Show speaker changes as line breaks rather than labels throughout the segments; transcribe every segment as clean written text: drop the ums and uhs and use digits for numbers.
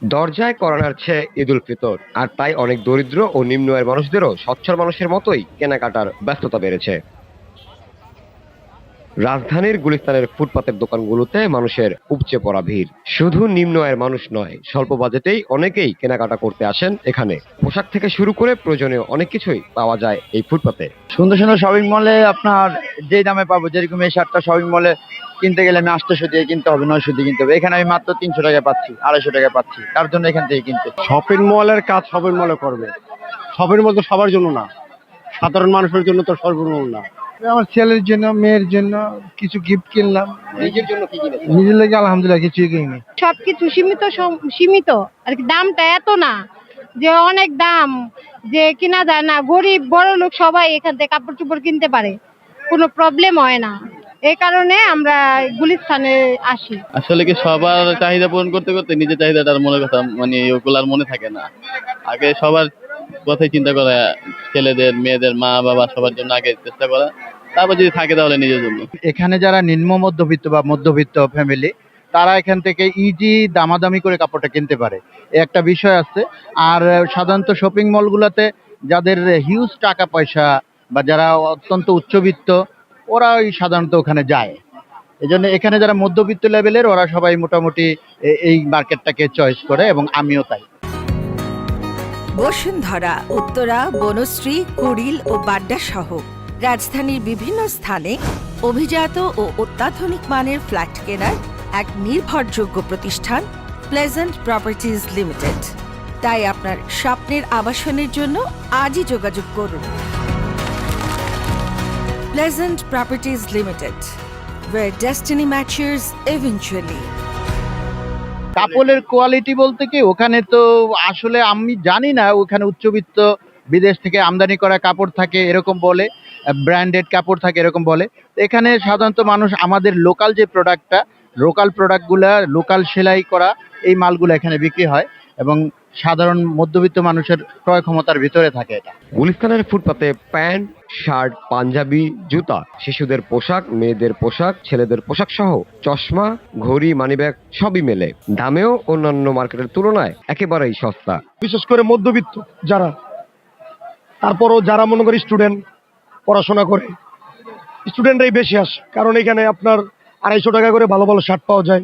দরজায় করা নাড়ছে ঈদ উল ফিতর, আর তাই অনেক দরিদ্র ও নিম্ন আয়ের মানুষদেরও সচ্ছল মানুষের মতোই কেনাকাটার ব্যস্ততা বেড়েছে। রাজধানীর গুলিস্তানের ফুটপাতের দোকানগুলোতে মানুষের উপচে পড়া ভিড়। শুধু নিম্ন আয়ের মানুষ নয়, স্বল্প বাজেটেই অনেকেই কেনাকাটা করতে আসেন এখানে। পোশাক থেকে শুরু করে প্রয়োজনীয় অনেক কিছুই পাওয়া যায় এই ফুটপাতে।
সুন্দর সুন্দর শপিং মলে আপনার যেই দামে পাবো, যেরকম এই শার্টটা শপিং মলে কিনতে গেলে আমি 800 দিয়ে কিনতে হবে, 900 দিয়ে কিনতে হবে, এখানে আমি মাত্র 300 টাকায় পাচ্ছি, 250 টাকায় পাচ্ছি, তার জন্য এখান থেকে কিনতে।
শপিং মলের কাজ শপিং মলে করবে, শপিং মল তো সবার জন্য না, সাধারণ মানুষের জন্য তো সর্বমূল না।
আমার ছেলের জন্য, মেয়ের জন্য কিছু গিফট কিনলাম।
নিজের জন্য কি কিনেছেন?
নিজের লাগে আলহামদুলিল্লাহ কিছুই কিনি।
সবকিছু সীমিত সীমিত আর কি, দামটা এত না যে অনেক দাম যে কিনা যায় না। গরিব বড় লোক সবাই এখান থেকে কাপড় চোপড় কিনতে পারে, কোনো প্রবলেম হয় না। এই কারণে আমরা গুলিস্তানে আসি।
আসলে কি সবার চাহিদা পূরণ করতে করতে নিজের চাহিদাটার মনে কথা মানে ওগুলার মনে থাকে না। আগে সবার কথাই চিন্তা করা, ছেলেদের মেয়েদের মা বাবা সবার জন্য আগে চেষ্টা করা, তারপর যদি থাকে তাহলে নিজের জন্য।
এখানে যারা নিম্ন মধ্যবিত্ত বা মধ্যবিত্ত ফ্যামিলি, তারা এখান থেকে ইজি দামাদামি করে কাপড়টা কিনতে পারে, এই একটা বিষয় আছে। আর সাধারণত শপিং মলগুলোতে যাদের হিউজ টাকা পয়সা বা যারা অত্যন্ত উচ্চবিত্ত, ওরা ওই সাধারণত ওখানে যায়। এই জন্য এখানে যারা মধ্যবিত্ত লেভেলের, ওরা সবাই মোটামুটি এই মার্কেটটাকে চয়েস করে, এবং আমিও তাই।
বসুন্ধরা, উত্তরা, বনশ্রী, কুড়িল ও বাড্ডা সহ রাজধানীর বিভিন্ন স্থানে অভিজাত ও অত্যাধুনিক মানের ফ্ল্যাট কেনার এক নির্ভরযোগ্য প্রতিষ্ঠান প্লেজেন্ট প্রপার্টিজ লিমিটেড। তাই আপনার স্বপ্নের আবাসনের জন্য আজই যোগাযোগ করুন। Pleasant properties limited, where destiny matches eventually.
কাপড়ের কোয়ালিটি বলতে কি, ওখানে তো আসলে আমি জানি না, ওখানে উচ্চবিত্ত বিদেশ থেকে আমদানি করা কাপড় থাকে এরকম বলে, ব্র্যান্ডেড কাপড় থাকে এরকম বলে। এখানে সাধারণত মানুষ আমাদের লোকাল যে প্রোডাক্টটা, লোকাল প্রোডাক্টগুলা, লোকাল সেলাই করা এই মালগুলো এখানে বিক্রি হয়, এবং সাধারণ মধ্যবিত্ত মানুষের ক্রয় ক্ষমতার ভিতরে থাকে এটা।
গুলিস্তানের ফুটপাতে প্যান্ট, শার্ট, পাঞ্জাবি, জুতা, শিশুদের পোশাক, মেয়েদের পোশাক, ছেলেদের পোশাক সহ চশমা, ঘড়ি, মানিব্যাগ সবই মেলে। দামেও অন্যান্য মার্কেটের তুলনায় একেবারেই সস্তা।
বিশেষ করে মধ্যবিত্ত যারা, তারপরও যারা মনে করি স্টুডেন্ট, পড়াশোনা করে স্টুডেন্টরাই বেশি আসে, কারণ এখানে আপনার 250 টাকা করে ভালো ভালো শার্ট পাওয়া যায়,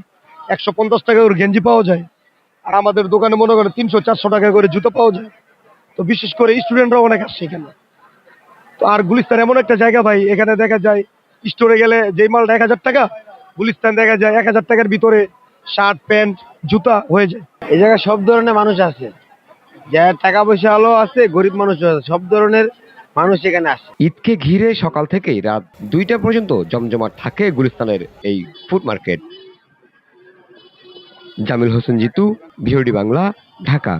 150 টাকা করে গেঞ্জি পাওয়া যায়, আর আমাদের দোকানে মনে করেন 300-400 টাকা করে জুতো পাওয়া যায়। তো বিশেষ করে স্টুডেন্টরা অনেক আসছে এখানে। তো আর গুলিস্তান এমন একটা জায়গা ভাই, এখানে দেখা যায় স্টোরে গেলে যেই মালটা 1000 টাকা, গুলিস্তান দেখা যায় 1000 টাকার ভিতরে শার্ট, প্যান্ট, জুতা হয়ে যায়।
এই জায়গায় সব ধরনের মানুষ আছে, যার টাকা পয়সা আলো আছে, গরিব মানুষ আছে, সব ধরনের মানুষ এখানে আসে।
ঈদকে ঘিরে সকাল থেকেই রাত 2টা পর্যন্ত জমজমাট থাকে গুলিস্তানের এই food market. Jamil Hossain Jitu, VOD Bangla, Dhaka.